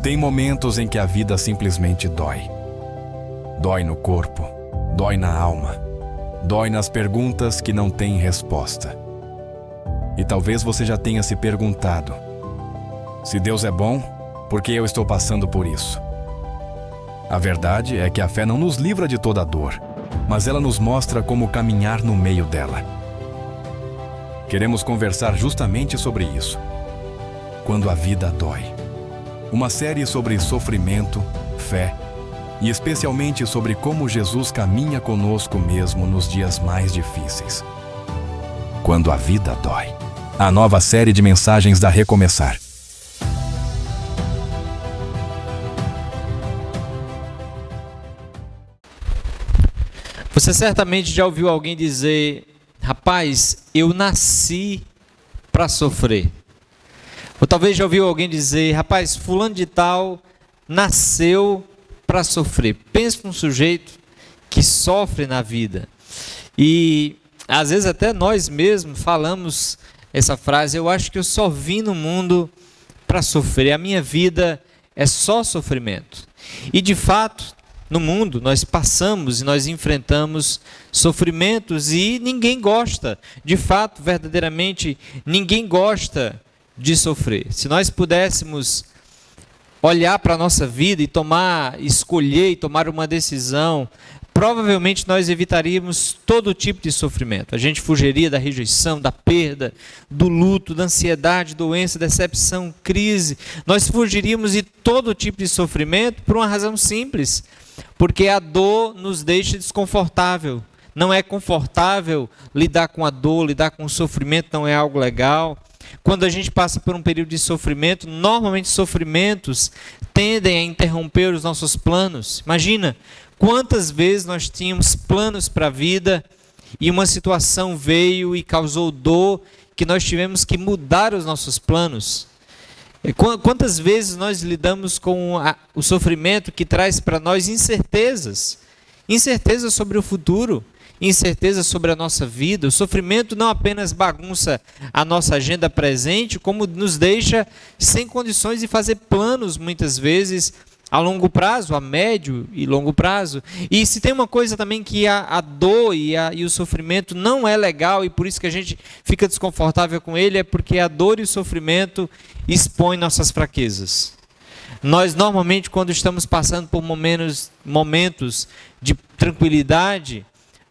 Tem momentos em que a vida simplesmente dói. Dói no corpo, dói na alma, dói nas perguntas que não têm resposta. E talvez você já tenha se perguntado: se Deus é bom, por que eu estou passando por isso? A verdade é que a fé não nos livra de toda dor, mas ela nos mostra como caminhar no meio dela. Queremos conversar justamente sobre isso. Quando a vida dói. Uma série sobre sofrimento, fé e especialmente sobre como Jesus caminha conosco mesmo nos dias mais difíceis. Quando a vida dói. A nova série de mensagens da Recomeçar. Você certamente já ouviu alguém dizer: rapaz, eu nasci para sofrer. Ou talvez já ouviu alguém dizer: rapaz, fulano de tal nasceu para sofrer. Pensa num sujeito que sofre na vida. E às vezes até nós mesmos falamos essa frase: eu acho que eu só vim no mundo para sofrer. A minha vida é só sofrimento. E de fato, no mundo nós passamos e nós enfrentamos sofrimentos e ninguém gosta. De fato, verdadeiramente, ninguém gosta de sofrer. Se nós pudéssemos olhar para a nossa vida e escolher e tomar uma decisão, provavelmente nós evitaríamos todo tipo de sofrimento. A gente fugiria da rejeição, da perda, do luto, da ansiedade, doença, decepção, crise. Nós fugiríamos de todo tipo de sofrimento por uma razão simples: porque a dor nos deixa desconfortável. Não é confortável lidar com a dor, lidar com o sofrimento não é algo legal. Quando a gente passa por um período de sofrimento, normalmente sofrimentos tendem a interromper os nossos planos. Imagina quantas vezes nós tínhamos planos para a vida e uma situação veio e causou dor que nós tivemos que mudar os nossos planos. Quantas vezes nós lidamos com o sofrimento que traz para nós incertezas sobre o futuro, incerteza sobre a nossa vida. O sofrimento não apenas bagunça a nossa agenda presente, como nos deixa sem condições de fazer planos, muitas vezes, a longo prazo, a médio e longo prazo. E se tem uma coisa também que a dor e o sofrimento não é legal, e por isso que a gente fica desconfortável com ele, é porque a dor e o sofrimento expõem nossas fraquezas. Nós normalmente, quando estamos passando por momentos de tranquilidade,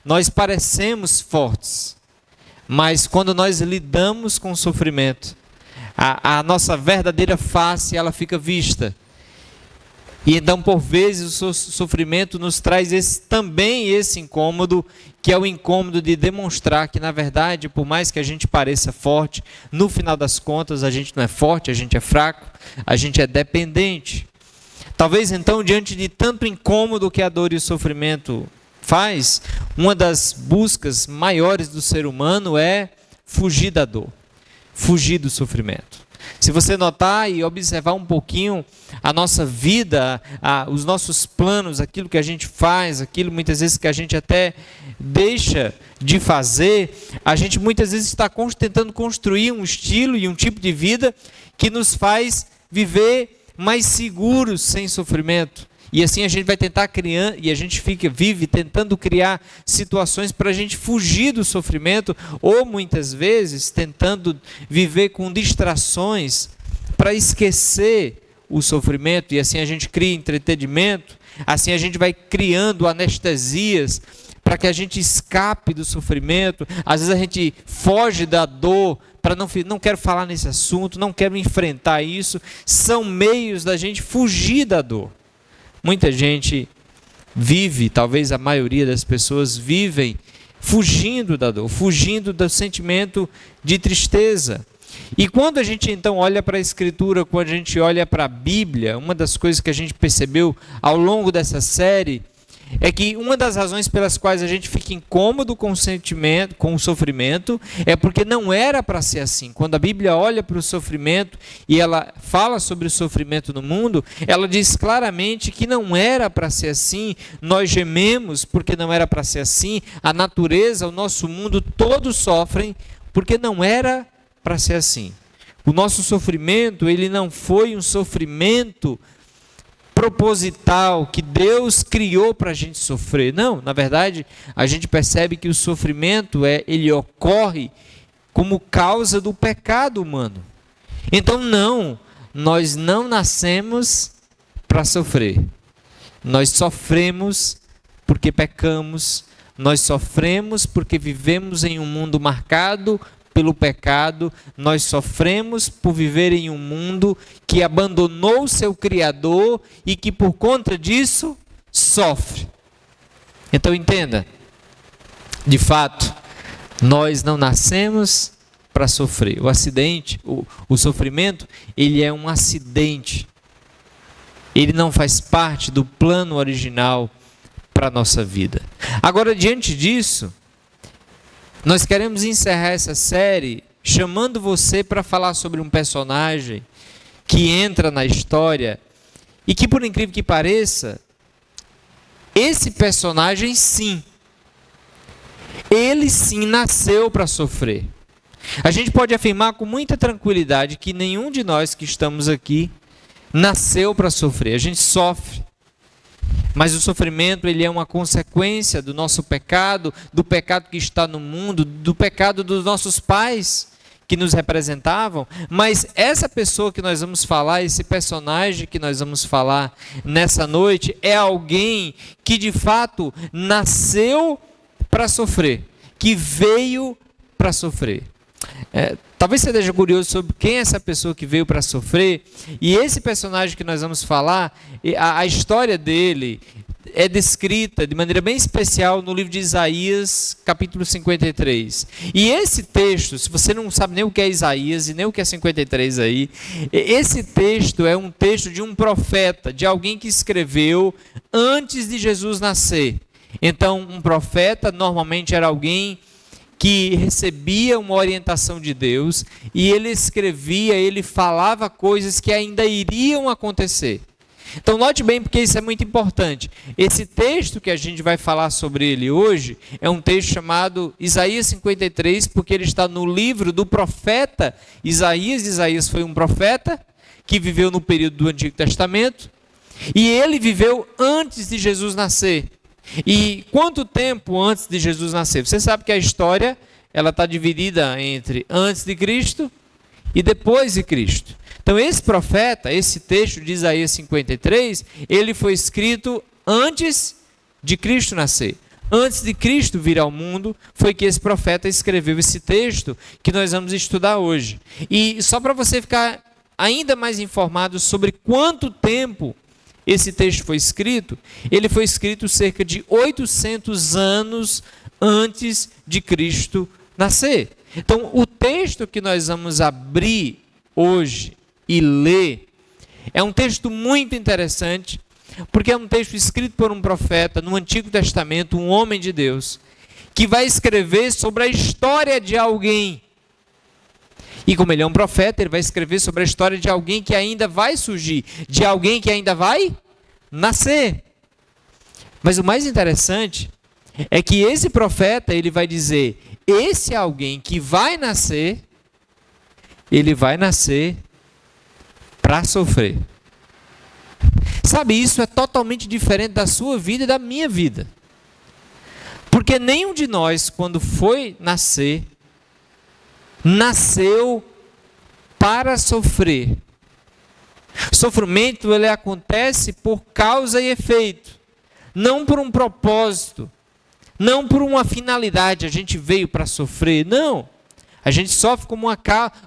nós parecemos fortes, mas quando nós lidamos com o sofrimento, a nossa verdadeira face ela fica vista. E então, por vezes, o sofrimento nos traz também esse incômodo, que é o incômodo de demonstrar que, na verdade, por mais que a gente pareça forte, no final das contas, a gente não é forte, a gente é fraco, a gente é dependente. Talvez, então, diante de tanto incômodo que a dor e o sofrimento faz, uma das buscas maiores do ser humano é fugir da dor, fugir do sofrimento. Se você notar e observar um pouquinho a nossa vida, os nossos planos, aquilo que a gente faz, aquilo muitas vezes que a gente até deixa de fazer, a gente muitas vezes está tentando construir um estilo e um tipo de vida que nos faz viver mais seguros sem sofrimento. E assim a gente vai tentar criar, e a gente vive tentando criar situações para a gente fugir do sofrimento, ou muitas vezes tentando viver com distrações para esquecer o sofrimento. E assim a gente cria entretenimento, assim a gente vai criando anestesias para que a gente escape do sofrimento. Às vezes a gente foge da dor, para não quero falar nesse assunto, não quero enfrentar isso. São meios da gente fugir da dor. Muita gente vive, talvez a maioria das pessoas vivem fugindo da dor, fugindo do sentimento de tristeza. E quando a gente então olha para a Escritura, quando a gente olha para a Bíblia, uma das coisas que a gente percebeu ao longo dessa série é que uma das razões pelas quais a gente fica incômodo com o sentimento, com o sofrimento, é porque não era para ser assim. Quando a Bíblia olha para o sofrimento e ela fala sobre o sofrimento no mundo, ela diz claramente que não era para ser assim. Nós gememos porque não era para ser assim. A natureza, o nosso mundo, todos sofrem porque não era para ser assim. O nosso sofrimento, ele não foi um sofrimento proposital que Deus criou para a gente sofrer. Não, na verdade, a gente percebe que o sofrimento ele ocorre como causa do pecado humano. Então, não, nós não nascemos para sofrer. Nós sofremos porque pecamos, nós sofremos porque vivemos em um mundo marcado pelo pecado, nós sofremos por viver em um mundo que abandonou o seu Criador e que por conta disso sofre. Então entenda, de fato, nós não nascemos para sofrer. O acidente, o sofrimento, ele é um acidente. Ele não faz parte do plano original para a nossa vida. Agora, diante disso, nós queremos encerrar essa série chamando você para falar sobre um personagem que entra na história e que, por incrível que pareça, esse personagem sim, ele sim nasceu para sofrer. A gente pode afirmar com muita tranquilidade que nenhum de nós que estamos aqui nasceu para sofrer. A gente sofre. Mas o sofrimento, ele é uma consequência do nosso pecado, do pecado que está no mundo, do pecado dos nossos pais que nos representavam. Mas essa pessoa que nós vamos falar, esse personagem que nós vamos falar nessa noite, é alguém que de fato nasceu para sofrer, que veio para sofrer. Talvez você esteja curioso sobre quem é essa pessoa que veio para sofrer. E esse personagem que nós vamos falar, a história dele é descrita de maneira bem especial no livro de Isaías, capítulo 53. E esse texto, se você não sabe nem o que é Isaías e nem o que é 53 aí, esse texto é um texto de um profeta, de alguém que escreveu antes de Jesus nascer. Então, um profeta normalmente era alguém que recebia uma orientação de Deus e ele escrevia, ele falava coisas que ainda iriam acontecer. Então note bem, porque isso é muito importante. Esse texto que a gente vai falar sobre ele hoje é um texto chamado Isaías 53, porque ele está no livro do profeta Isaías. Isaías foi um profeta que viveu no período do Antigo Testamento e ele viveu antes de Jesus nascer. E quanto tempo antes de Jesus nascer? Você sabe que a história ela está dividida entre antes de Cristo e depois de Cristo. Então esse profeta, esse texto de Isaías 53, ele foi escrito antes de Cristo nascer. Antes de Cristo vir ao mundo, foi que esse profeta escreveu esse texto que nós vamos estudar hoje. E só para você ficar ainda mais informado sobre quanto tempo esse texto foi escrito, ele foi escrito cerca de 800 anos antes de Cristo nascer. Então, o texto que nós vamos abrir hoje e ler é um texto muito interessante, porque é um texto escrito por um profeta no Antigo Testamento, um homem de Deus, que vai escrever sobre a história de alguém. E como ele é um profeta, ele vai escrever sobre a história de alguém que ainda vai surgir, de alguém que ainda vai nascer. Mas o mais interessante é que esse profeta, ele vai dizer, esse alguém que vai nascer, ele vai nascer para sofrer. Sabe, isso é totalmente diferente da sua vida e da minha vida. Porque nenhum de nós, quando foi nascer, nasceu para sofrer. Sofrimento, ele acontece por causa e efeito, não por um propósito, não por uma finalidade. A gente veio para sofrer, não. A gente sofre como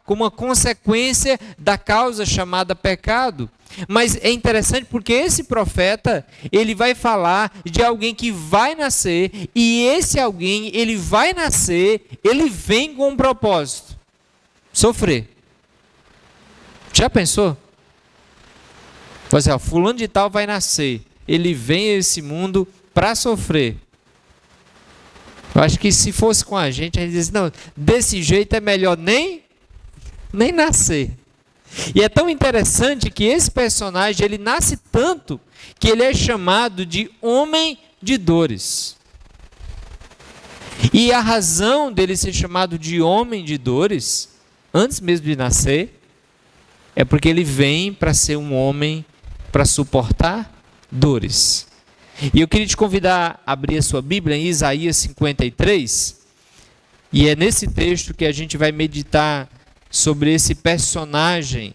uma consequência da causa chamada pecado. Mas é interessante porque esse profeta, ele vai falar de alguém que vai nascer, e esse alguém, ele vai nascer, ele vem com um propósito: sofrer. Já pensou? Você, fulano de tal vai nascer, ele vem a esse mundo para sofrer. Eu acho que se fosse com a gente diz, não, desse jeito é melhor nem nascer. E é tão interessante que esse personagem, ele nasce tanto que ele é chamado de homem de dores. E a razão dele ser chamado de homem de dores, antes mesmo de nascer, é porque ele vem para ser um homem para suportar dores. E eu queria te convidar a abrir a sua Bíblia em Isaías 53, e é nesse texto que a gente vai meditar sobre esse personagem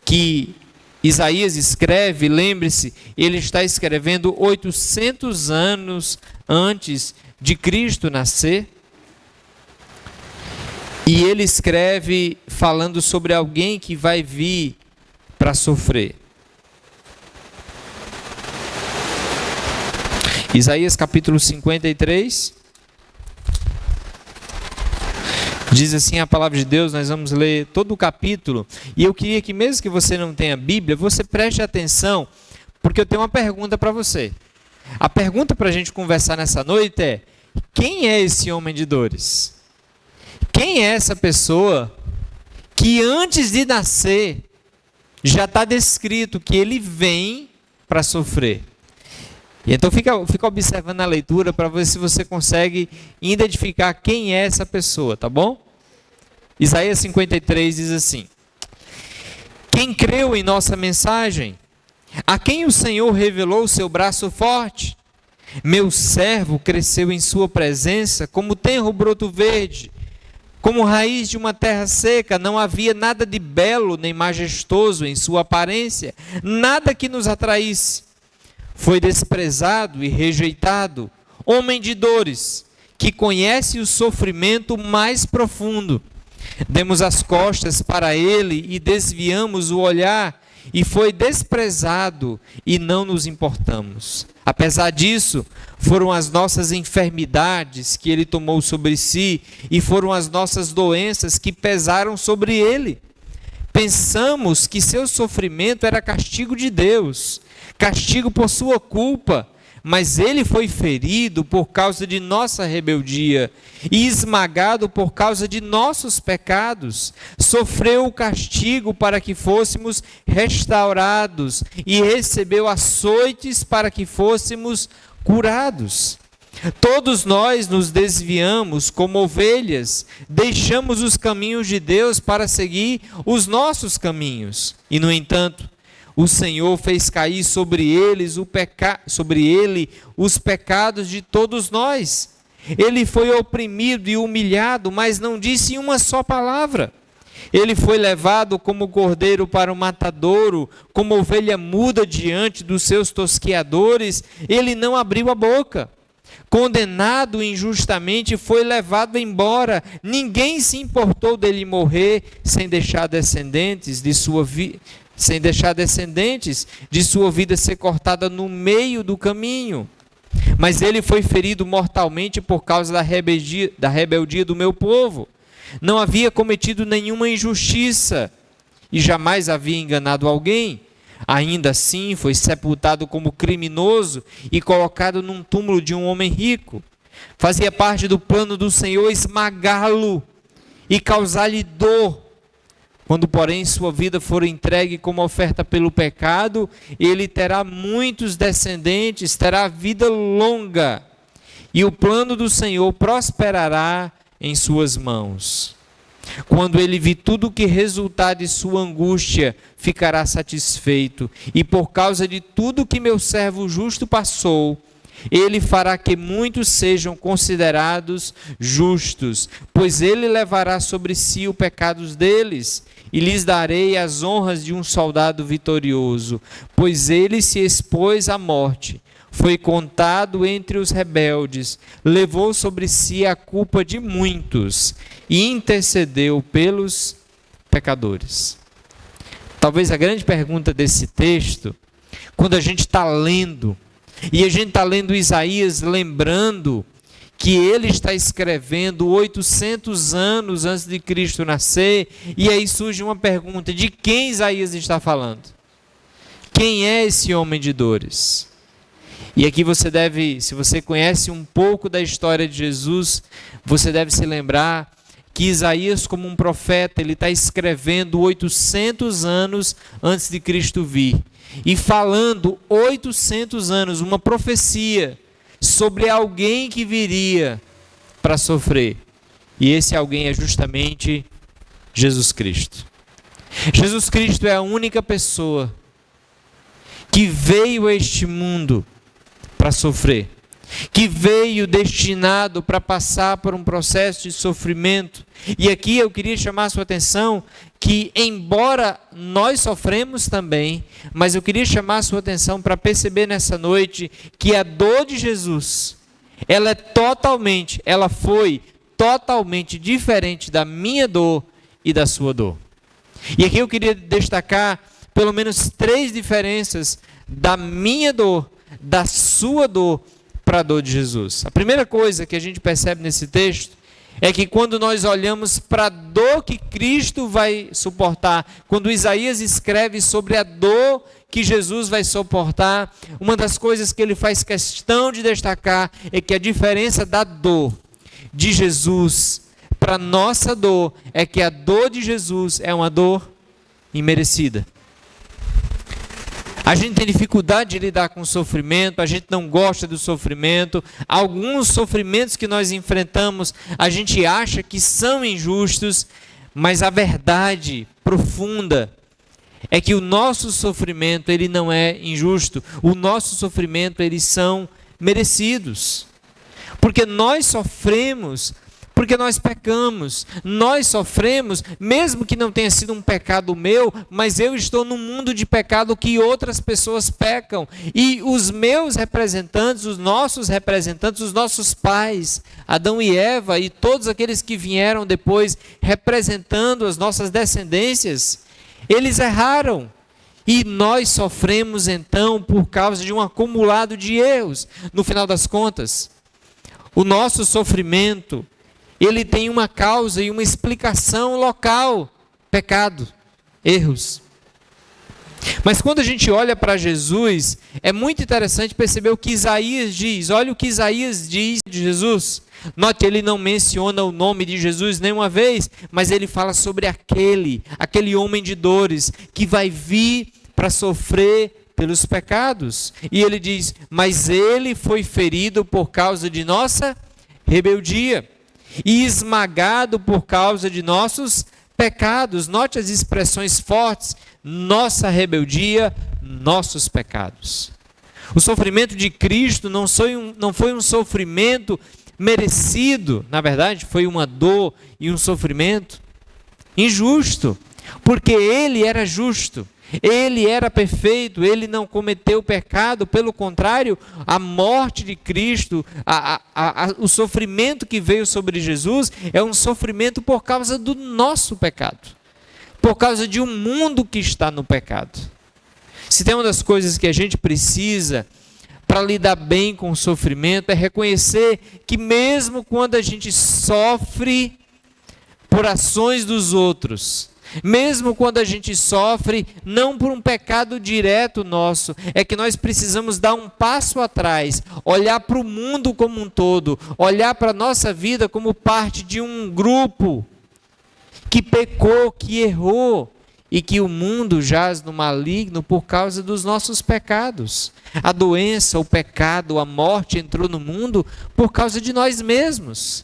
que Isaías escreve. Lembre-se, ele está escrevendo 800 anos antes de Cristo nascer. E ele escreve falando sobre alguém que vai vir para sofrer. Isaías capítulo 53. Diz assim a palavra de Deus, nós vamos ler todo o capítulo. E eu queria que, mesmo que você não tenha Bíblia, você preste atenção, porque eu tenho uma pergunta para você. A pergunta para a gente conversar nessa noite é: quem é esse homem de dores? Quem é essa pessoa que antes de nascer já está descrito que ele vem para sofrer? E então fica observando a leitura para ver se você consegue identificar quem é essa pessoa, tá bom? Isaías 53 diz assim: quem creu em nossa mensagem? A quem o Senhor revelou o seu braço forte? Meu servo cresceu em sua presença como tenro broto verde, como raiz de uma terra seca. Não havia nada de belo nem majestoso em sua aparência, nada que nos atraísse. Foi desprezado e rejeitado, homem de dores, que conhece o sofrimento mais profundo. Demos as costas para ele e desviamos o olhar, e foi desprezado e não nos importamos. Apesar disso, foram as nossas enfermidades que ele tomou sobre si, e foram as nossas doenças que pesaram sobre ele. Pensamos que seu sofrimento era castigo de Deus, castigo por sua culpa, mas ele foi ferido por causa de nossa rebeldia e esmagado por causa de nossos pecados. Sofreu o castigo para que fôssemos restaurados e recebeu açoites para que fôssemos curados. Todos nós nos desviamos como ovelhas, deixamos os caminhos de Deus para seguir os nossos caminhos. E, no entanto, o Senhor fez cair sobre ele os pecados de todos nós. Ele foi oprimido e humilhado, mas não disse uma só palavra. Ele foi levado como cordeiro para o matadouro, como ovelha muda diante dos seus tosqueadores. Ele não abriu a boca. Condenado injustamente, foi levado embora. Ninguém se importou dele morrer sem deixar descendentes de sua vida ser cortada no meio do caminho. Mas ele foi ferido mortalmente por causa da rebeldia do meu povo. Não havia cometido nenhuma injustiça e jamais havia enganado alguém. Ainda assim, foi sepultado como criminoso e colocado num túmulo de um homem rico. Fazia parte do plano do Senhor esmagá-lo e causar-lhe dor. Quando, porém, sua vida for entregue como oferta pelo pecado, ele terá muitos descendentes, terá vida longa, e o plano do Senhor prosperará em suas mãos. Quando ele vir tudo o que resultar de sua angústia, ficará satisfeito, e por causa de tudo que meu servo justo passou, ele fará que muitos sejam considerados justos, pois ele levará sobre si os pecados deles, e lhes darei as honras de um soldado vitorioso, pois ele se expôs à morte, foi contado entre os rebeldes, levou sobre si a culpa de muitos e intercedeu pelos pecadores. Talvez a grande pergunta desse texto, quando a gente está lendo, e a gente está lendo Isaías lembrando que ele está escrevendo 800 anos antes de Cristo nascer, e aí surge uma pergunta: de quem Isaías está falando? Quem é esse homem de dores? E aqui você deve, se você conhece um pouco da história de Jesus, você deve se lembrar que Isaías, como um profeta, ele está escrevendo 800 anos antes de Cristo vir, e falando 800 anos, uma profecia sobre alguém que viria para sofrer. E esse alguém é justamente Jesus Cristo. Jesus Cristo é a única pessoa que veio a este mundo para sofrer, que veio destinado para passar por um processo de sofrimento. E aqui eu queria chamar a sua atenção que, embora nós sofremos também, mas eu queria chamar a sua atenção para perceber nessa noite que a dor de Jesus, ela foi totalmente diferente da minha dor e da sua dor. E aqui eu queria destacar pelo menos 3 diferenças da minha dor, da sua dor, para a dor de Jesus. A primeira coisa que a gente percebe nesse texto é que quando nós olhamos para a dor que Cristo vai suportar, quando Isaías escreve sobre a dor que Jesus vai suportar, uma das coisas que ele faz questão de destacar é que a diferença da dor de Jesus para a nossa dor é que a dor de Jesus é uma dor imerecida. A gente tem dificuldade de lidar com o sofrimento, a gente não gosta do sofrimento. Alguns sofrimentos que nós enfrentamos, a gente acha que são injustos, mas a verdade profunda é que o nosso sofrimento, ele não é injusto. O nosso sofrimento, eles são merecidos. Porque nós sofremos, porque nós pecamos, nós sofremos, mesmo que não tenha sido um pecado meu, mas eu estou num mundo de pecado que outras pessoas pecam, e os meus representantes, os nossos pais, Adão e Eva, e todos aqueles que vieram depois, representando as nossas descendências, eles erraram, e nós sofremos então por causa de um acumulado de erros. No final das contas, o nosso sofrimento, ele tem uma causa e uma explicação local: pecado, erros. Mas quando a gente olha para Jesus, é muito interessante perceber o que Isaías diz. Olha o que Isaías diz de Jesus. Note, ele não menciona o nome de Jesus nenhuma vez, mas ele fala sobre aquele homem de dores, que vai vir para sofrer pelos pecados. E ele diz: mas ele foi ferido por causa de nossa rebeldia e esmagado por causa de nossos pecados. Note as expressões fortes: nossa rebeldia, nossos pecados. O sofrimento de Cristo não foi um sofrimento merecido, na verdade foi uma dor e um sofrimento injusto, porque ele era justo. Ele era perfeito, ele não cometeu pecado, pelo contrário, a morte de Cristo, o sofrimento que veio sobre Jesus é um sofrimento por causa do nosso pecado, por causa de um mundo que está no pecado. Se tem uma das coisas que a gente precisa para lidar bem com o sofrimento é reconhecer que mesmo quando a gente sofre por ações dos outros, mesmo quando a gente sofre, não por um pecado direto nosso, é que nós precisamos dar um passo atrás, olhar para o mundo como um todo, olhar para a nossa vida como parte de um grupo que pecou, que errou, e que o mundo jaz no maligno por causa dos nossos pecados. A doença, o pecado, a morte entrou no mundo por causa de nós mesmos,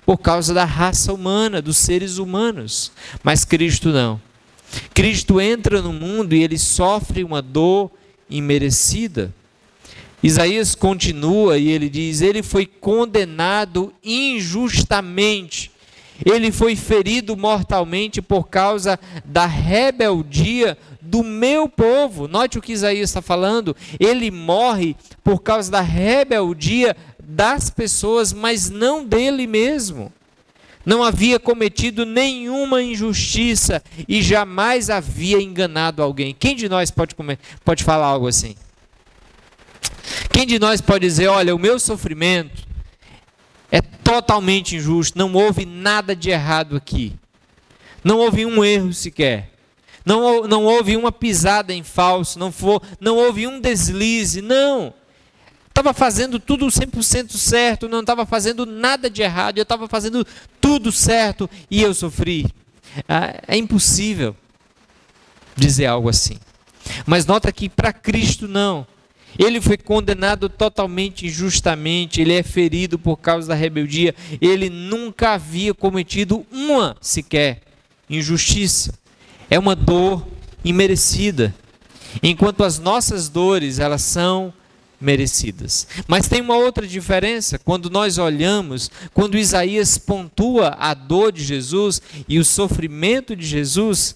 por causa da raça humana, dos seres humanos. Mas Cristo não. Cristo entra no mundo e ele sofre uma dor imerecida. Isaías continua e ele diz: ele foi condenado injustamente, ele foi ferido mortalmente por causa da rebeldia do meu povo. Note o que Isaías está falando: ele morre por causa da rebeldia das pessoas, mas não dele mesmo. Não havia cometido nenhuma injustiça e jamais havia enganado alguém. Quem de nós pode falar algo assim? Quem de nós pode dizer: olha, o meu sofrimento é totalmente injusto, não houve nada de errado aqui, não houve um erro sequer, não houve uma pisada em falso, não houve um deslize, não, estava fazendo tudo 100% certo, não estava fazendo nada de errado, eu estava fazendo tudo certo e eu sofri. É impossível dizer algo assim. Mas nota que para Cristo não. Ele foi condenado totalmente injustamente, ele é ferido por causa da rebeldia, ele nunca havia cometido uma sequer injustiça. É uma dor imerecida. enquanto as nossas dores, elas são merecidas. Mas tem uma outra diferença quando nós olhamos, quando Isaías pontua a dor de Jesus e o sofrimento de Jesus.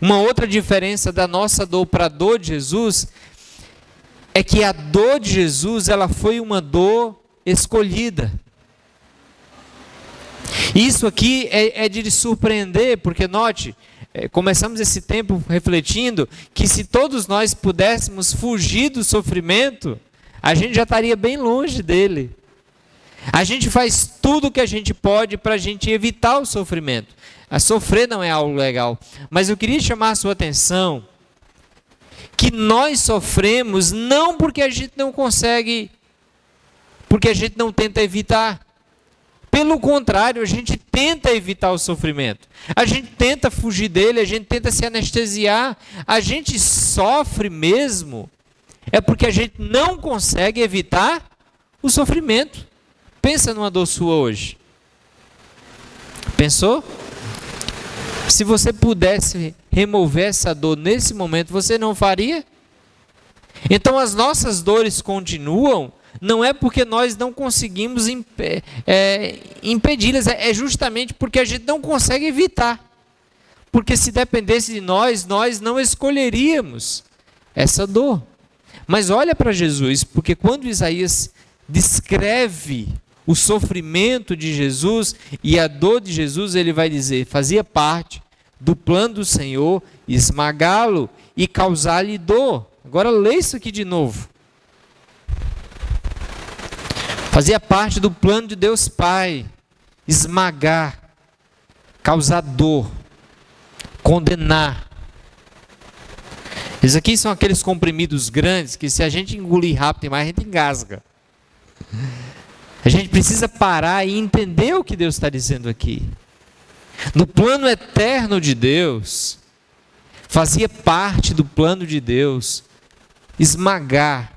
Uma outra diferença da nossa dor para a dor de Jesus é que a dor de Jesus, ela foi uma dor escolhida. Isso aqui é de surpreender, porque note, começamos esse tempo refletindo que se todos nós pudéssemos fugir do sofrimento, a gente já estaria bem longe dele. A gente faz tudo o que a gente pode para a gente evitar o sofrimento. A sofrer não é algo legal. Mas eu queria chamar a sua atenção que nós sofremos não porque a gente não consegue, porque a gente não tenta evitar. Pelo contrário, a gente tenta evitar o sofrimento. A gente tenta fugir dele, a gente tenta se anestesiar. A gente sofre mesmo é porque a gente não consegue evitar o sofrimento. Pensa numa dor sua hoje. Pensou? Se você pudesse remover essa dor nesse momento, você não faria? Então as nossas dores continuam, não é porque nós não conseguimos impedi-las, é justamente porque a gente não consegue evitar. Porque se dependesse de nós, nós não escolheríamos essa dor. Mas olha para Jesus, porque quando Isaías descreve o sofrimento de Jesus e a dor de Jesus, ele vai dizer, fazia parte do plano do Senhor esmagá-lo e causar-lhe dor. Agora lê isso aqui de novo. Fazia parte do plano de Deus Pai esmagar, causar dor, condenar. Esses aqui são aqueles comprimidos grandes que se a gente engolir rápido demais, a gente engasga. A gente precisa parar e entender o que Deus está dizendo aqui. No plano eterno de Deus, fazia parte do plano de Deus esmagar,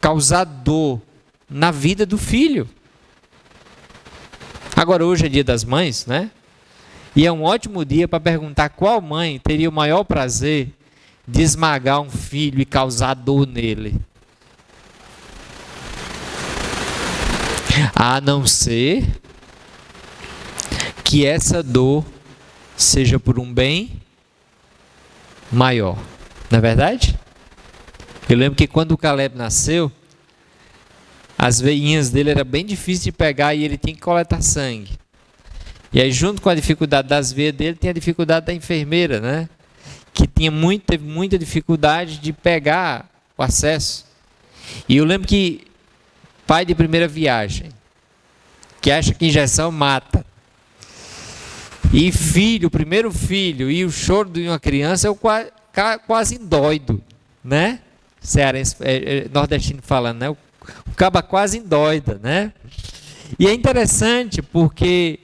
causar dor na vida do filho. Agora hoje é dia das mães, né? E é um ótimo dia para perguntar qual mãe teria o maior prazer de esmagar um filho e causar dor nele. A não ser que essa dor seja por um bem maior. Não é verdade? Eu lembro que quando o Caleb nasceu, as veinhas dele era bem difícil de pegar e ele tinha que coletar sangue. E aí, junto com a dificuldade das veias dele, tem a dificuldade da enfermeira, né? Que teve muita dificuldade de pegar o acesso. E eu lembro que pai de primeira viagem, que acha que injeção mata, e filho, o primeiro filho, e o choro de uma criança é quase indóido, né? Cearense, nordestino falando, né? O caba quase indóida, né? E é interessante porque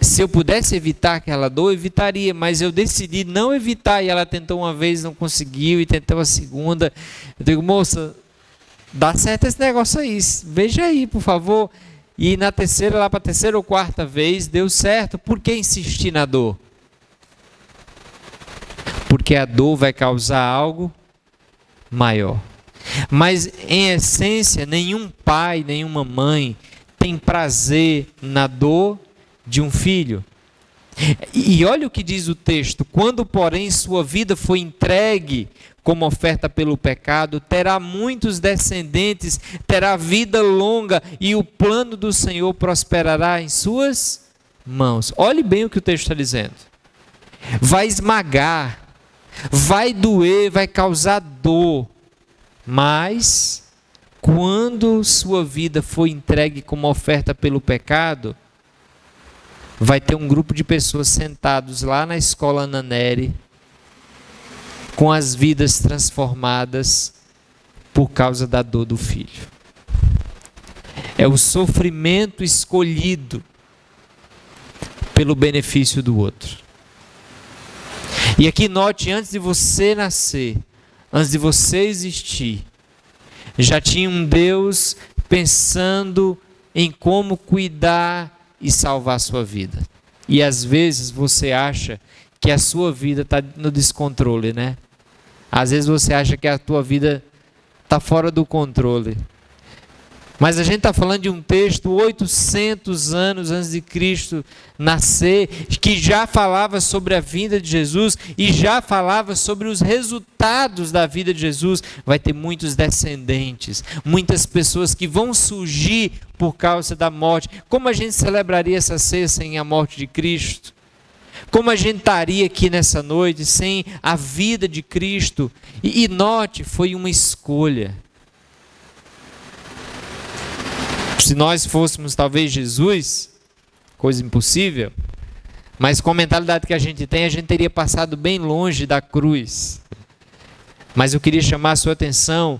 se eu pudesse evitar aquela dor, eu evitaria, mas eu decidi não evitar, e ela tentou uma vez, não conseguiu, e tentou a segunda. Eu digo, moça, dá certo esse negócio aí, veja aí, por favor. E na terceira, lá para a terceira ou quarta vez, deu certo. Por que insistir na dor? Porque a dor vai causar algo maior. Mas, em essência, nenhum pai, nenhuma mãe tem prazer na dor de um filho. E olha o que diz o texto: quando, porém, sua vida foi entregue como oferta pelo pecado, terá muitos descendentes, terá vida longa, e o plano do Senhor prosperará em suas mãos. Olhe bem o que o texto está dizendo. Vai esmagar, vai doer, vai causar dor, mas quando sua vida foi entregue como oferta pelo pecado, vai ter um grupo de pessoas sentados lá na escola Ana Nery, com as vidas transformadas por causa da dor do filho. É o sofrimento escolhido pelo benefício do outro. E aqui note, antes de você nascer, antes de você existir, já tinha um Deus pensando em como cuidar e salvar a sua vida. E às vezes você acha que a sua vida está no descontrole, né? Às vezes você acha que a tua vida está fora do controle. Mas a gente está falando de um texto 800 anos antes de Cristo nascer, que já falava sobre a vinda de Jesus e já falava sobre os resultados da vida de Jesus. Vai ter muitos descendentes, muitas pessoas que vão surgir por causa da morte. Como a gente celebraria essa ceia sem a morte de Cristo? Como a gente estaria aqui nessa noite sem a vida de Cristo? E note, foi uma escolha. Se nós fôssemos talvez Jesus, coisa impossível, mas com a mentalidade que a gente tem, a gente teria passado bem longe da cruz. Mas eu queria chamar a sua atenção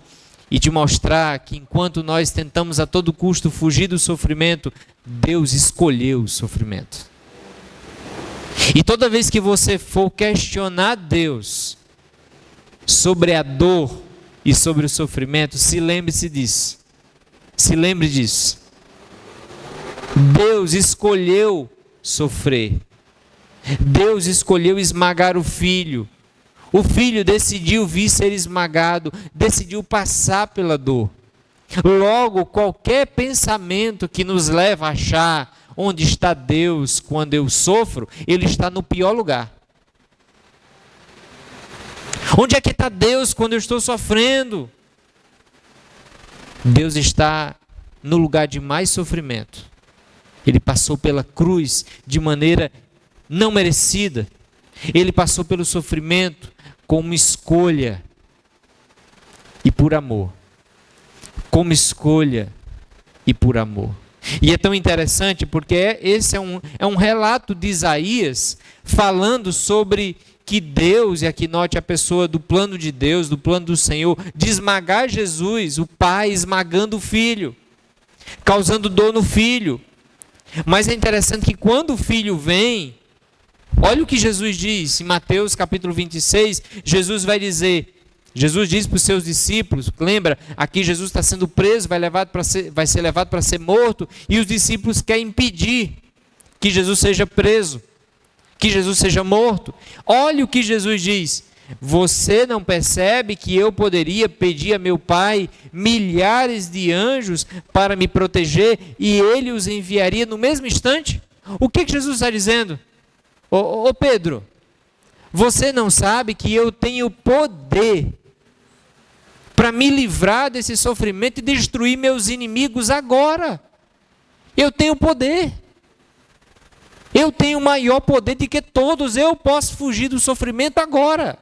e te mostrar que enquanto nós tentamos a todo custo fugir do sofrimento, Deus escolheu o sofrimento. E toda vez que você for questionar Deus sobre a dor e sobre o sofrimento, se lembre-se disso. Se lembre disso. Deus escolheu sofrer. Deus escolheu esmagar o filho. O filho decidiu vir ser esmagado, decidiu passar pela dor. Logo, qualquer pensamento que nos leva a achar onde está Deus quando eu sofro, ele está no pior lugar. Onde é que está Deus quando eu estou sofrendo? Deus está no lugar de mais sofrimento. Ele passou pela cruz de maneira não merecida. Ele passou pelo sofrimento como escolha e por amor. Como escolha e por amor. E é tão interessante porque esse é um relato de Isaías falando sobre que Deus, e aqui note a pessoa do plano de Deus, do plano do Senhor, de esmagar Jesus, o pai esmagando o filho, causando dor no filho. Mas é interessante que quando o filho vem, olha o que Jesus diz em Mateus capítulo 26, Jesus diz para os seus discípulos, lembra, aqui Jesus está sendo preso, vai ser levado para ser morto, e os discípulos querem impedir que Jesus seja preso, que Jesus seja morto. Olha o que Jesus diz: você não percebe que eu poderia pedir a meu Pai milhares de anjos para me proteger e Ele os enviaria no mesmo instante? O que Jesus está dizendo? Ô Pedro, você não sabe que eu tenho poder para me livrar desse sofrimento e destruir meus inimigos agora? Eu tenho poder. Eu tenho maior poder do que todos. Eu posso fugir do sofrimento agora.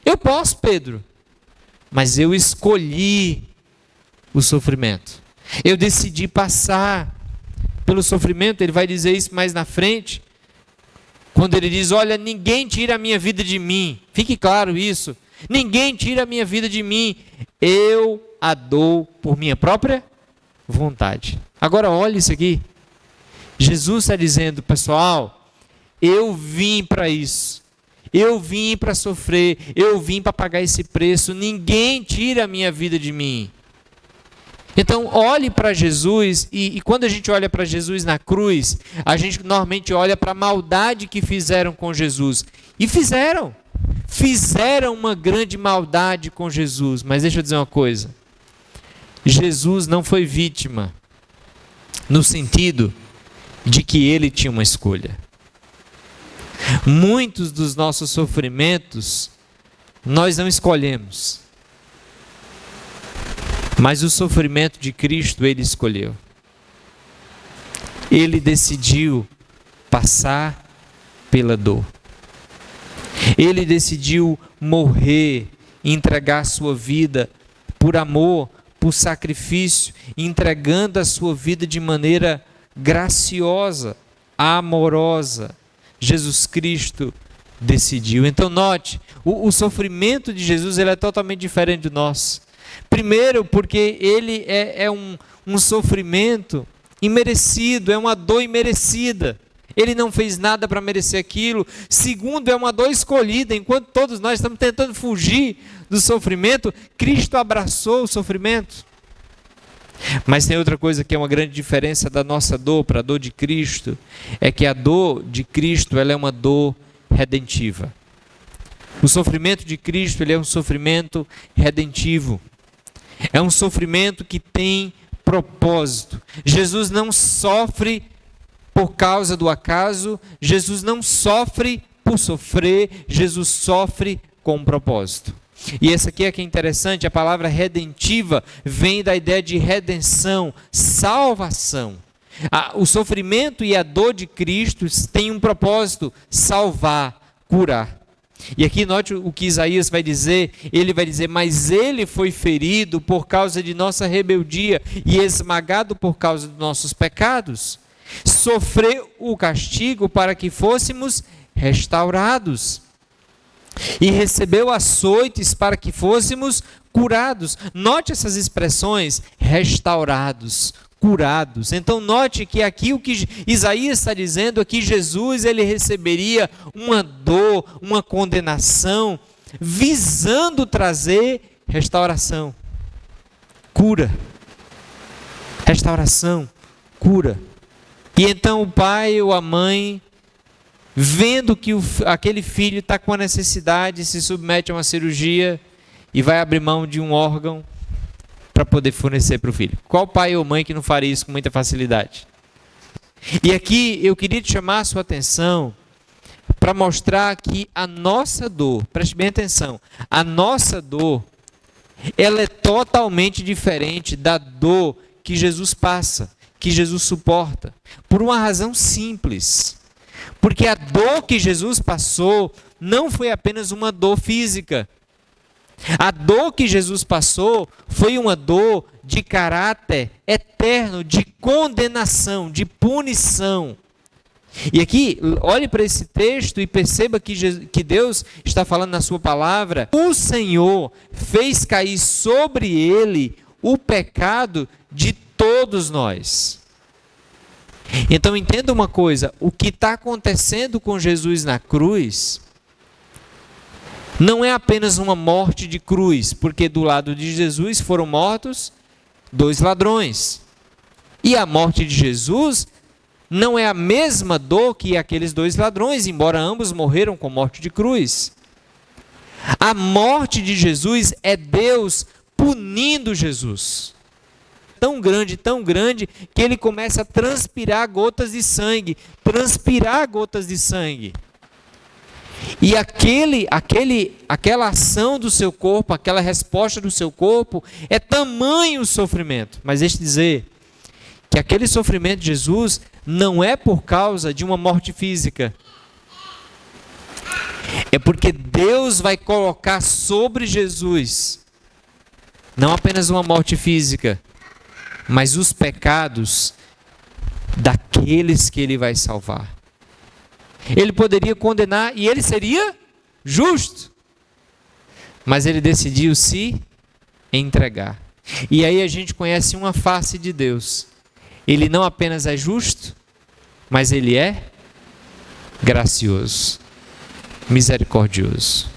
Eu posso, Pedro. Mas eu escolhi o sofrimento. Eu decidi passar pelo sofrimento. Ele vai dizer isso mais na frente. Quando ele diz, olha, ninguém tira a minha vida de mim. Fique claro isso. Ninguém tira a minha vida de mim. Eu a dou por minha própria vontade. Agora olha isso aqui. Jesus está dizendo, pessoal, eu vim para isso. Eu vim para sofrer. Eu vim para pagar esse preço. Ninguém tira a minha vida de mim. Então, olhe para Jesus, e quando a gente olha para Jesus na cruz, a gente normalmente olha para a maldade que fizeram com Jesus. E fizeram uma grande maldade com Jesus. Mas deixa eu dizer uma coisa. Jesus não foi vítima, no sentido de que ele tinha uma escolha. Muitos dos nossos sofrimentos, nós não escolhemos. Mas o sofrimento de Cristo, ele escolheu. Ele decidiu passar pela dor. Ele decidiu morrer, entregar a sua vida por amor, por sacrifício, entregando a sua vida de maneira graciosa, amorosa. Jesus Cristo decidiu. Então note, o sofrimento de Jesus ele é totalmente diferente do nosso. Primeiro, porque ele é um sofrimento imerecido, é uma dor imerecida. Ele não fez nada para merecer aquilo. Segundo, é uma dor escolhida. Enquanto todos nós estamos tentando fugir do sofrimento, Cristo abraçou o sofrimento. Mas tem outra coisa que é uma grande diferença da nossa dor para a dor de Cristo, é que a dor de Cristo ela é uma dor redentiva. O sofrimento de Cristo, ele é um sofrimento redentivo. É um sofrimento que tem propósito. Jesus não sofre por causa do acaso, Jesus não sofre por sofrer, Jesus sofre com um propósito. E esse aqui é que é interessante, a palavra redentiva vem da ideia de redenção, salvação. O sofrimento e a dor de Cristo têm um propósito: salvar, curar. E aqui note o que Isaías vai dizer, ele vai dizer: mas ele foi ferido por causa de nossa rebeldia e esmagado por causa dos nossos pecados. Sofreu o castigo para que fôssemos restaurados. E recebeu açoites para que fôssemos curados. Note essas expressões: restaurados, curados. Então note que aqui o que Isaías está dizendo é que Jesus, ele receberia uma dor, uma condenação, visando trazer restauração, cura. Restauração, cura. E então o pai ou a mãe, vendo que aquele filho está com a necessidade, se submete a uma cirurgia e vai abrir mão de um órgão para poder fornecer para o filho. Qual pai ou mãe que não faria isso com muita facilidade? E aqui eu queria te chamar a sua atenção para mostrar que a nossa dor, preste bem atenção, a nossa dor, ela é totalmente diferente da dor que Jesus passa, que Jesus suporta, por uma razão simples. Porque a dor que Jesus passou não foi apenas uma dor física. A dor que Jesus passou foi uma dor de caráter eterno, de condenação, de punição. E aqui, olhe para esse texto e perceba que Deus está falando na sua palavra. O Senhor fez cair sobre ele o pecado de todos nós. Então entenda uma coisa, o que está acontecendo com Jesus na cruz não é apenas uma morte de cruz, porque do lado de Jesus foram mortos 2 ladrões. E a morte de Jesus não é a mesma dor que aqueles 2 ladrões, embora ambos morreram com morte de cruz. A morte de Jesus é Deus punindo Jesus. Tão grande, que ele começa a transpirar gotas de sangue. E aquela ação do seu corpo, aquela resposta do seu corpo, é tamanho o sofrimento. Mas deixe eu dizer que aquele sofrimento de Jesus não é por causa de uma morte física. É porque Deus vai colocar sobre Jesus não apenas uma morte física, mas os pecados daqueles que ele vai salvar. Ele poderia condenar e ele seria justo, mas ele decidiu se entregar. E aí a gente conhece uma face de Deus. Ele não apenas é justo, mas ele é gracioso, misericordioso.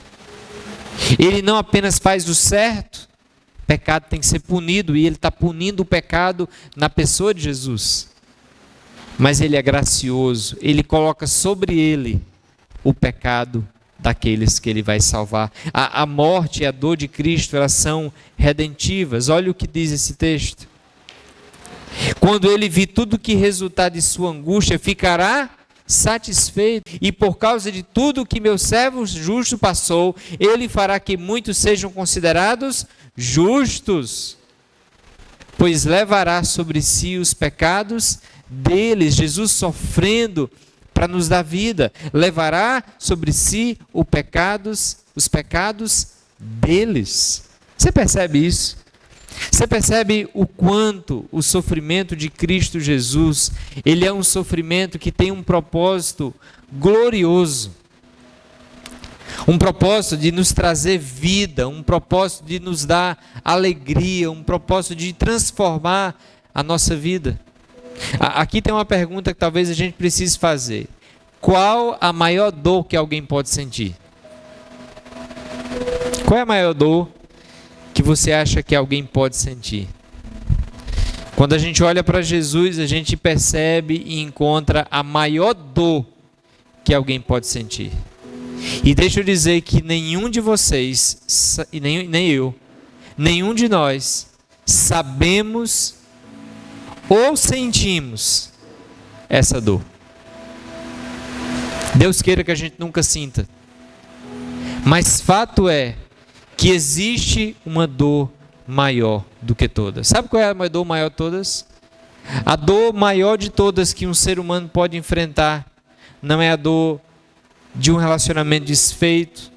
Ele não apenas faz o certo, pecado tem que ser punido, e ele está punindo o pecado na pessoa de Jesus. Mas ele é gracioso, ele coloca sobre ele o pecado daqueles que ele vai salvar. A morte e a dor de Cristo, elas são redentivas. Olha o que diz esse texto. Quando ele vir tudo que resultar de sua angústia, ficará satisfeito, e por causa de tudo que meu servo justo passou, ele fará que muitos sejam considerados justos, pois levará sobre si os pecados deles. Jesus sofrendo para nos dar vida, levará sobre si os pecados deles. Você percebe isso? Você percebe o quanto o sofrimento de Cristo Jesus, ele é um sofrimento que tem um propósito glorioso. Um propósito de nos trazer vida, um propósito de nos dar alegria, um propósito de transformar a nossa vida. Aqui tem uma pergunta que talvez a gente precise fazer. Qual a maior dor que alguém pode sentir? Qual é a maior dor que você acha que alguém pode sentir? Quando a gente olha para Jesus, a gente percebe e encontra a maior dor que alguém pode sentir. E deixa eu dizer que nenhum de vocês, e nem eu, nenhum de nós, sabemos ou sentimos essa dor. Deus queira que a gente nunca sinta. Mas fato é que existe uma dor maior do que todas. Sabe qual é a dor maior de todas? A dor maior de todas que um ser humano pode enfrentar não é a dor de um relacionamento desfeito,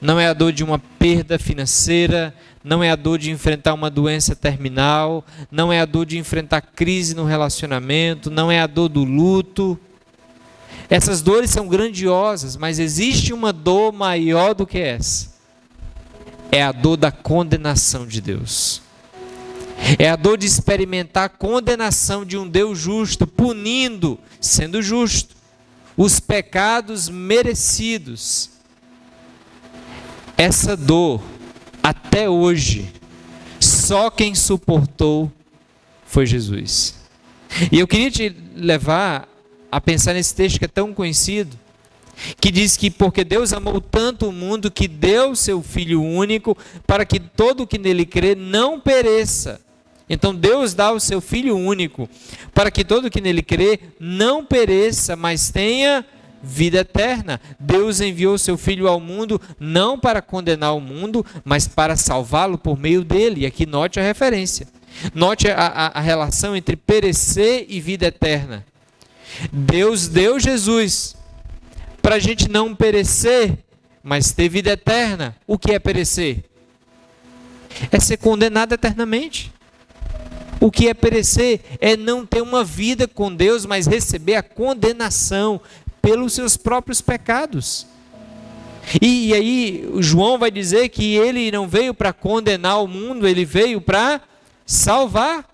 não é a dor de uma perda financeira, não é a dor de enfrentar uma doença terminal, não é a dor de enfrentar crise no relacionamento, não é a dor do luto. Essas dores são grandiosas, mas existe uma dor maior do que essa. É a dor da condenação de Deus. É a dor de experimentar a condenação de um Deus justo, punindo, sendo justo, os pecados merecidos. Essa dor, até hoje, só quem suportou foi Jesus. E eu queria te levar a pensar nesse texto que é tão conhecido, que diz que porque Deus amou tanto o mundo que deu seu Filho único para que todo o que nele crê não pereça. Então Deus dá o seu Filho único para que todo o que nele crê não pereça, mas tenha vida eterna. Deus enviou o seu Filho ao mundo não para condenar o mundo, mas para salvá-lo por meio dele. E aqui note a referência. Note a relação entre perecer e vida eterna. Deus deu Jesus para a gente não perecer, mas ter vida eterna. O que é perecer? É ser condenado eternamente. O que é perecer? É não ter uma vida com Deus, mas receber a condenação pelos seus próprios pecados. E aí João vai dizer que ele não veio para condenar o mundo, ele veio para salvar.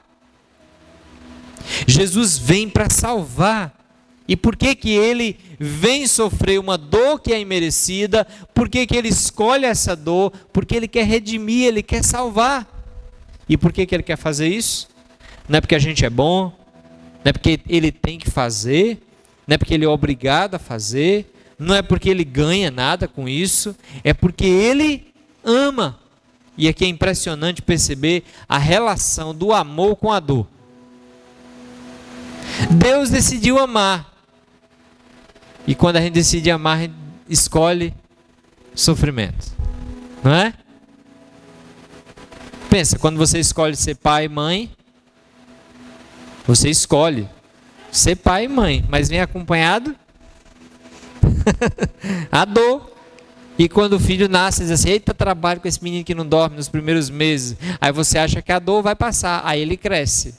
Jesus vem para salvar. E por que que ele vem sofrer uma dor que é imerecida? Por que que ele escolhe essa dor? Porque ele quer redimir, ele quer salvar. E por que que ele quer fazer isso? Não é porque a gente é bom, não é porque ele tem que fazer, não é porque ele é obrigado a fazer, não é porque ele ganha nada com isso, é porque ele ama. E aqui é impressionante perceber a relação do amor com a dor. Deus decidiu amar. E quando a gente decide amar, a gente escolhe sofrimento. Não é? Pensa, quando você escolhe ser pai e mãe, você escolhe ser pai e mãe, mas vem acompanhado a dor. E quando o filho nasce, diz assim: eita, trabalho com esse menino que não dorme nos primeiros meses. Aí você acha que a dor vai passar, aí ele cresce.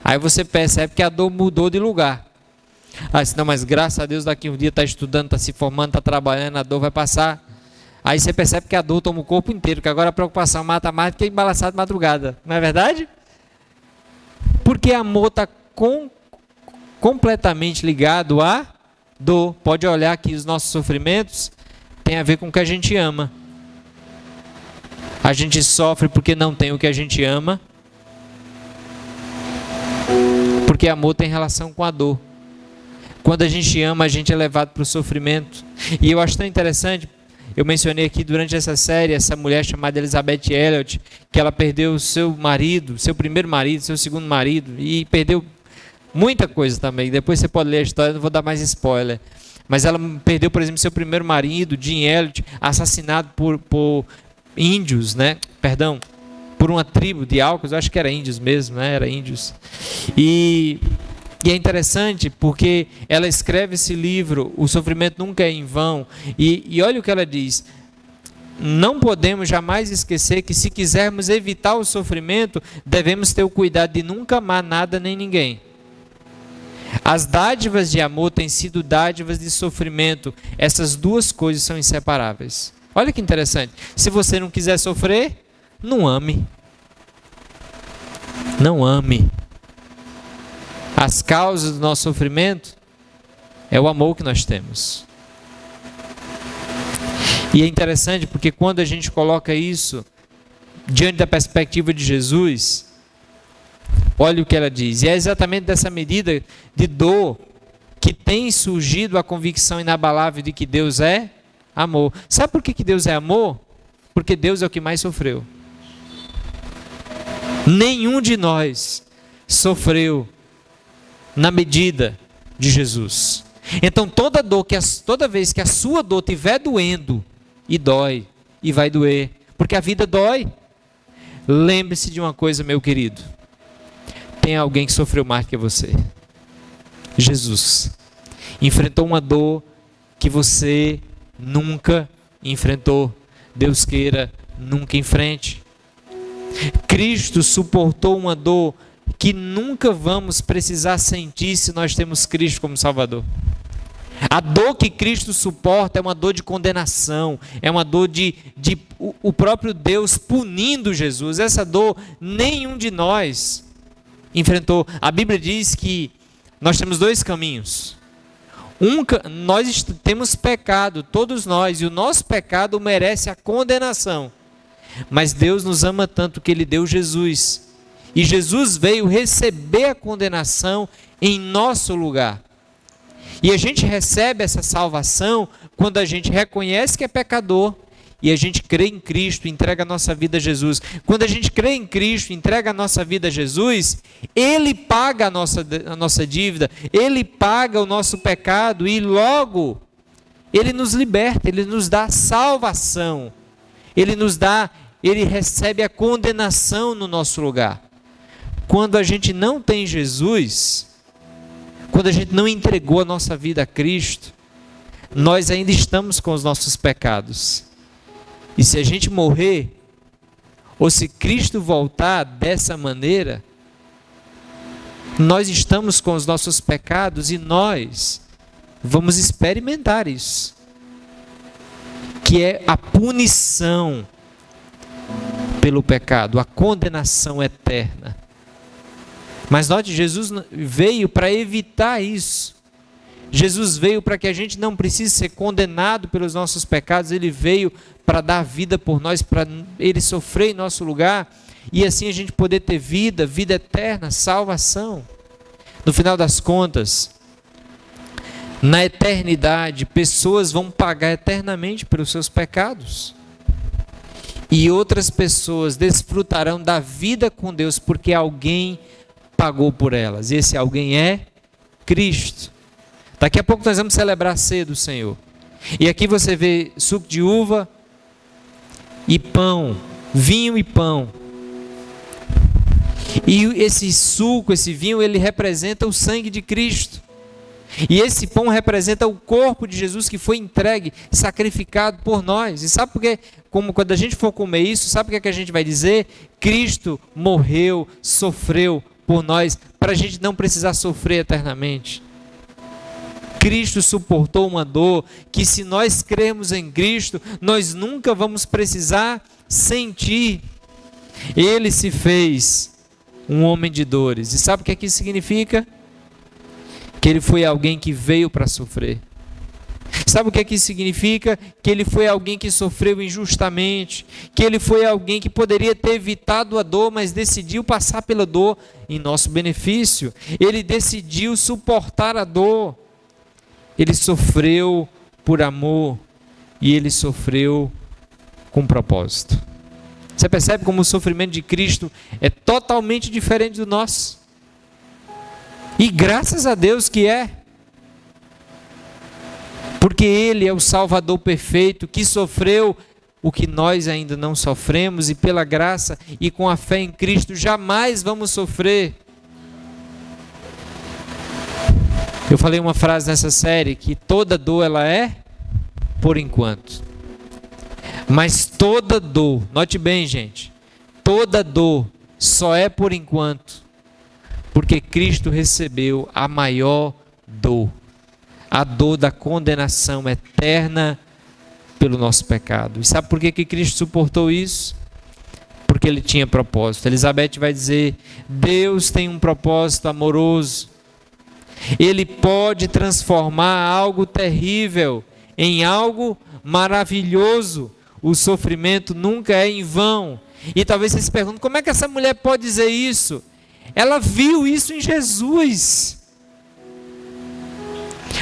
Aí você percebe que a dor mudou de lugar. Aí você, não, mas graças a Deus daqui um dia está estudando, está se formando, está trabalhando, a dor vai passar. Aí você percebe que a dor toma o corpo inteiro, que agora a preocupação mata mais do que embaraçado de madrugada. Não é verdade? Porque amor está completamente ligado à dor. Pode olhar que os nossos sofrimentos têm a ver com o que a gente ama. A gente sofre porque não tem o que a gente ama. Porque amor tem relação com a dor. Quando a gente ama, a gente é levado para o sofrimento. E eu acho tão interessante, eu mencionei aqui durante essa série, essa mulher chamada Elizabeth Elliot, que ela perdeu seu marido, seu primeiro marido, seu segundo marido, e perdeu muita coisa também. Depois você pode ler a história, não vou dar mais spoiler. Mas ela perdeu, por exemplo, seu primeiro marido, Jim Elliot, assassinado por índios, né? Perdão, por uma tribo de Alcos, eu acho que era índios mesmo, né? Era índios. E é interessante porque ela escreve esse livro, O Sofrimento Nunca é em Vão, e olha o que ela diz: não podemos jamais esquecer que se quisermos evitar o sofrimento, devemos ter o cuidado de nunca amar nada nem ninguém. As dádivas de amor têm sido dádivas de sofrimento. Essas duas coisas são inseparáveis. Olha que interessante. Se você não quiser sofrer, não ame. Não ame. As causas do nosso sofrimento é o amor que nós temos. E é interessante porque quando a gente coloca isso diante da perspectiva de Jesus, olha o que ela diz. E é exatamente dessa medida de dor que tem surgido a convicção inabalável de que Deus é amor. Sabe por que Deus é amor? Porque Deus é o que mais sofreu. Nenhum de nós sofreu na medida de Jesus. Então toda vez que a sua dor estiver doendo, e dói, e vai doer, porque a vida dói, lembre-se de uma coisa, meu querido: tem alguém que sofreu mais que você. Jesus enfrentou uma dor que você nunca enfrentou. Deus queira, nunca enfrente. Cristo suportou uma dor que nunca vamos precisar sentir se nós temos Cristo como Salvador. A dor que Cristo suporta é uma dor de condenação, é uma dor de o próprio Deus punindo Jesus. Essa dor nenhum de nós enfrentou. A Bíblia diz que nós temos dois caminhos. Nós temos pecado, todos nós, e o nosso pecado merece a condenação. Mas Deus nos ama tanto que Ele deu Jesus. E Jesus veio receber a condenação em nosso lugar. E a gente recebe essa salvação quando a gente reconhece que é pecador e a gente crê em Cristo, entrega a nossa vida a Jesus. Quando a gente crê em Cristo, entrega a nossa vida a Jesus, Ele paga a nossa dívida, Ele paga o nosso pecado e logo Ele nos liberta, Ele nos dá salvação, Ele recebe a condenação no nosso lugar. Quando a gente não tem Jesus, quando a gente não entregou a nossa vida a Cristo, nós ainda estamos com os nossos pecados. E se a gente morrer, ou se Cristo voltar dessa maneira, nós estamos com os nossos pecados e nós vamos experimentar isso, que é a punição pelo pecado, a condenação eterna. Mas note, Jesus veio para evitar isso. Jesus veio para que a gente não precise ser condenado pelos nossos pecados. Ele veio para dar vida por nós, para Ele sofrer em nosso lugar, e assim a gente poder ter vida eterna, salvação. No final das contas, na eternidade, pessoas vão pagar eternamente pelos seus pecados. E outras pessoas desfrutarão da vida com Deus, porque alguém pagou por elas. E esse alguém é Cristo. Daqui a pouco nós vamos celebrar a ceia do Senhor. E aqui você vê suco de uva e pão, vinho e pão. E esse suco, esse vinho, ele representa o sangue de Cristo. E esse pão representa o corpo de Jesus que foi entregue, sacrificado por nós. E sabe por quê? Como quando a gente for comer isso, sabe o que a gente vai dizer? Cristo morreu, sofreu por nós, para a gente não precisar sofrer eternamente. Cristo suportou uma dor que, se nós crermos em Cristo, nós nunca vamos precisar sentir. Ele se fez um homem de dores. E sabe o que isso significa? Que Ele foi alguém que veio para sofrer. Sabe o que isso significa? Que Ele foi alguém que sofreu injustamente, que Ele foi alguém que poderia ter evitado a dor, mas decidiu passar pela dor em nosso benefício. Ele decidiu suportar a dor. Ele sofreu por amor e Ele sofreu com propósito. Você percebe como o sofrimento de Cristo é totalmente diferente do nosso? E graças a Deus que é. Porque Ele é o Salvador perfeito que sofreu o que nós ainda não sofremos, e pela graça e com a fé em Cristo jamais vamos sofrer. Eu falei uma frase nessa série que toda dor ela é por enquanto. Mas toda dor, note bem, gente, toda dor só é por enquanto, porque Cristo recebeu a maior dor. A dor da condenação eterna pelo nosso pecado. E sabe por que Cristo suportou isso? Porque Ele tinha propósito. Elizabeth vai dizer: Deus tem um propósito amoroso. Ele pode transformar algo terrível em algo maravilhoso. O sofrimento nunca é em vão. E talvez você se pergunte: como é que essa mulher pode dizer isso? Ela viu isso em Jesus.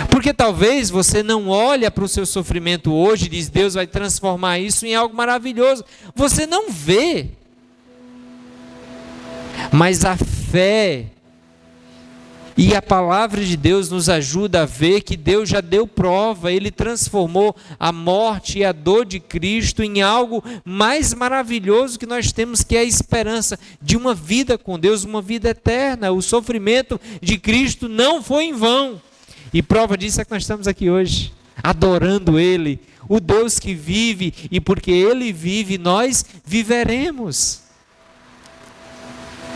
Porque talvez você não olha para o seu sofrimento hoje e diz, Deus vai transformar isso em algo maravilhoso. Você não vê. Mas a fé e a palavra de Deus nos ajuda a ver que Deus já deu prova. Ele transformou a morte e a dor de Cristo em algo mais maravilhoso que nós temos, que é a esperança de uma vida com Deus, uma vida eterna. O sofrimento de Cristo não foi em vão. E prova disso é que nós estamos aqui hoje, adorando Ele, o Deus que vive, e porque Ele vive, nós viveremos.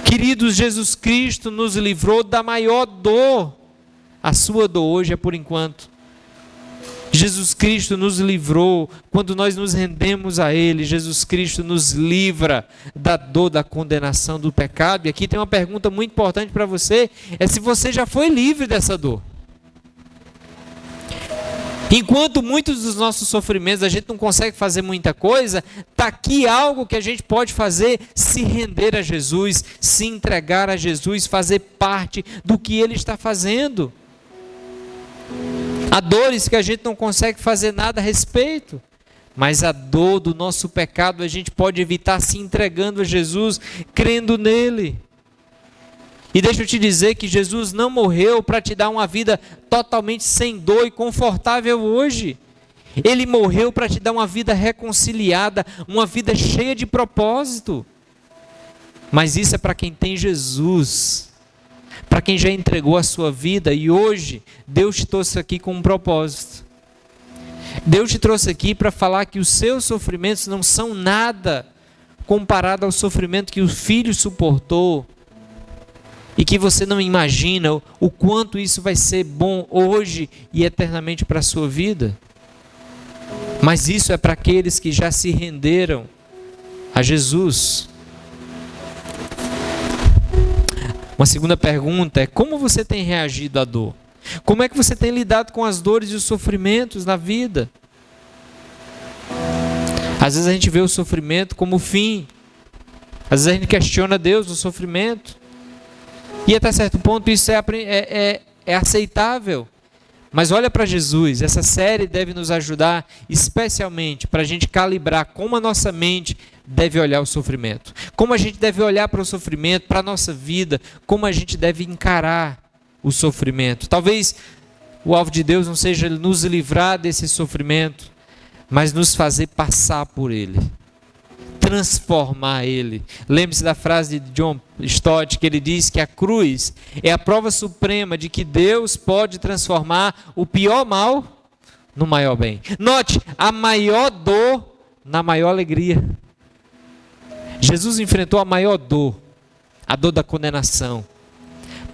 Queridos, Jesus Cristo nos livrou da maior dor. A sua dor hoje é por enquanto. Jesus Cristo nos livrou quando nós nos rendemos a Ele. Jesus Cristo nos livra da dor da condenação do pecado. E aqui tem uma pergunta muito importante para você, é se você já foi livre dessa dor. Enquanto muitos dos nossos sofrimentos a gente não consegue fazer muita coisa, está aqui algo que a gente pode fazer: se render a Jesus, se entregar a Jesus, fazer parte do que Ele está fazendo. Há dores que a gente não consegue fazer nada a respeito, mas a dor do nosso pecado a gente pode evitar se entregando a Jesus, crendo nele. E deixa eu te dizer que Jesus não morreu para te dar uma vida totalmente sem dor e confortável hoje. Ele morreu para te dar uma vida reconciliada, uma vida cheia de propósito. Mas isso é para quem tem Jesus, para quem já entregou a sua vida. E hoje Deus te trouxe aqui com um propósito. Deus te trouxe aqui para falar que os seus sofrimentos não são nada comparado ao sofrimento que o Filho suportou. E que você não imagina o quanto isso vai ser bom hoje e eternamente para a sua vida. Mas isso é para aqueles que já se renderam a Jesus. Uma segunda pergunta é: como você tem reagido à dor? Como é que você tem lidado com as dores e os sofrimentos na vida? Às vezes a gente vê o sofrimento como fim. Às vezes a gente questiona Deus no sofrimento. E até certo ponto isso é aceitável. Mas olha para Jesus. Essa série deve nos ajudar especialmente para a gente calibrar como a nossa mente deve olhar o sofrimento. Como a gente deve olhar para o sofrimento, para a nossa vida. Como a gente deve encarar o sofrimento. Talvez o alvo de Deus não seja nos livrar desse sofrimento, mas nos fazer passar por ele. Transformar ele. Lembre-se da frase de John Stott, que ele diz que a cruz é a prova suprema de que Deus pode transformar o pior mal no maior bem. Note, a maior dor na maior alegria. Jesus enfrentou a maior dor, a dor da condenação,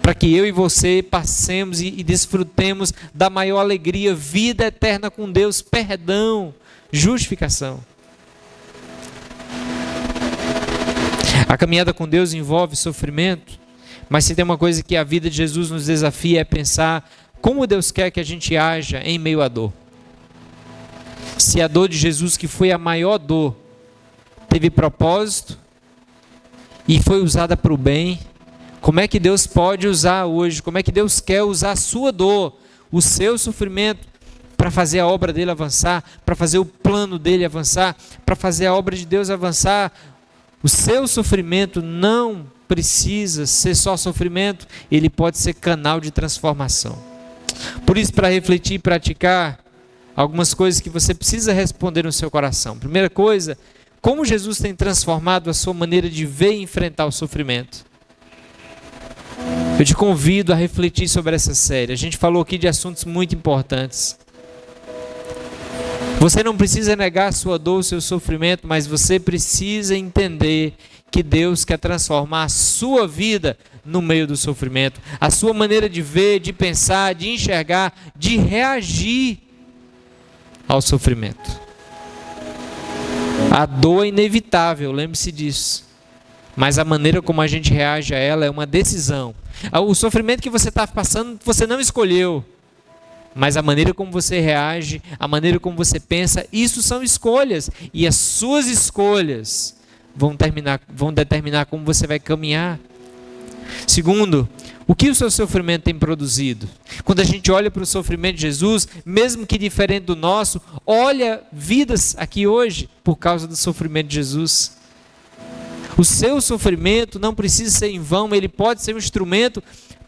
para que eu e você passemos e desfrutemos da maior alegria, vida eterna com Deus, perdão, justificação. A caminhada com Deus envolve sofrimento, mas se tem uma coisa que a vida de Jesus nos desafia é pensar como Deus quer que a gente haja em meio à dor. Se a dor de Jesus, que foi a maior dor, teve propósito e foi usada para o bem, como é que Deus pode usar hoje? Como é que Deus quer usar a sua dor, o seu sofrimento, para fazer a obra dele avançar, para fazer o plano dele avançar, para fazer a obra de Deus avançar? O seu sofrimento não precisa ser só sofrimento, ele pode ser canal de transformação. Por isso, para refletir e praticar, algumas coisas que você precisa responder no seu coração. Primeira coisa, como Jesus tem transformado a sua maneira de ver e enfrentar o sofrimento? Eu te convido a refletir sobre essa série. A gente falou aqui de assuntos muito importantes. Você não precisa negar a sua dor, o seu sofrimento, mas você precisa entender que Deus quer transformar a sua vida no meio do sofrimento. A sua maneira de ver, de pensar, de enxergar, de reagir ao sofrimento. A dor é inevitável, lembre-se disso. Mas a maneira como a gente reage a ela é uma decisão. O sofrimento que você está passando, você não escolheu. Mas a maneira como você reage, a maneira como você pensa, isso são escolhas. E as suas escolhas vão determinar como você vai caminhar. Segundo, o que o seu sofrimento tem produzido? Quando a gente olha para o sofrimento de Jesus, mesmo que diferente do nosso, olha vidas aqui hoje por causa do sofrimento de Jesus. O seu sofrimento não precisa ser em vão, ele pode ser um instrumento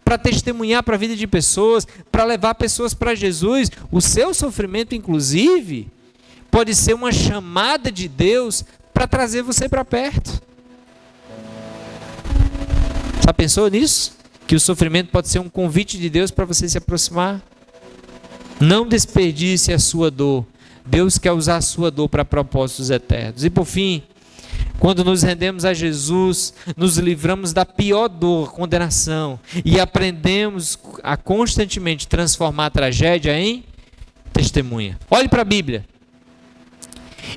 para testemunhar para a vida de pessoas, para levar pessoas para Jesus. O seu sofrimento, inclusive, pode ser uma chamada de Deus para trazer você para perto. Já pensou nisso? Que o sofrimento pode ser um convite de Deus para você se aproximar? Não desperdice a sua dor. Deus quer usar a sua dor para propósitos eternos. E por fim, quando nos rendemos a Jesus, nos livramos da pior dor, condenação, e aprendemos a constantemente transformar a tragédia em testemunha. Olhe para a Bíblia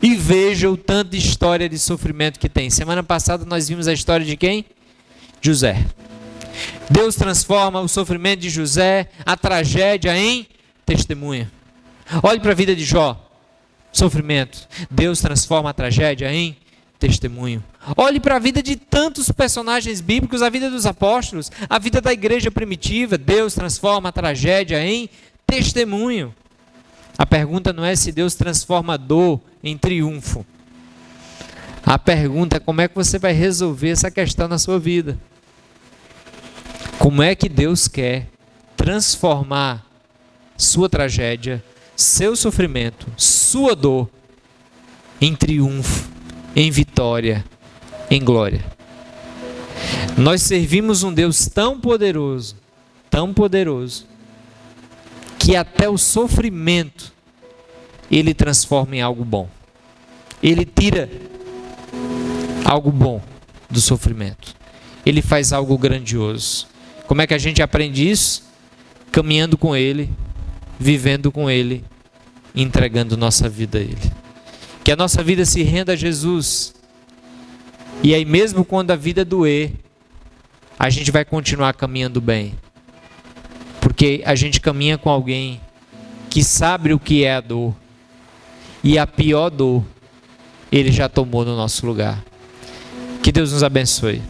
e veja o tanto de história de sofrimento que tem. Semana passada nós vimos a história de quem? José. Deus transforma o sofrimento de José, a tragédia, em testemunha. Olhe para a vida de Jó. Sofrimento. Deus transforma a tragédia em testemunho. Olhe para a vida de tantos personagens bíblicos, a vida dos apóstolos, a vida da igreja primitiva. Deus transforma a tragédia em testemunho. A pergunta não é se Deus transforma a dor em triunfo. A pergunta é como é que você vai resolver essa questão na sua vida. Como é que Deus quer transformar sua tragédia, seu sofrimento, sua dor em triunfo, em vitória, em glória? Nós servimos um Deus tão poderoso, que até o sofrimento Ele transforma em algo bom. Ele tira algo bom do sofrimento. Ele faz algo grandioso. Como é que a gente aprende isso? Caminhando com Ele, vivendo com Ele, entregando nossa vida a Ele. Que a nossa vida se renda a Jesus. E aí mesmo quando a vida doer, a gente vai continuar caminhando bem. Porque a gente caminha com alguém que sabe o que é a dor. E a pior dor, Ele já tomou no nosso lugar. Que Deus nos abençoe.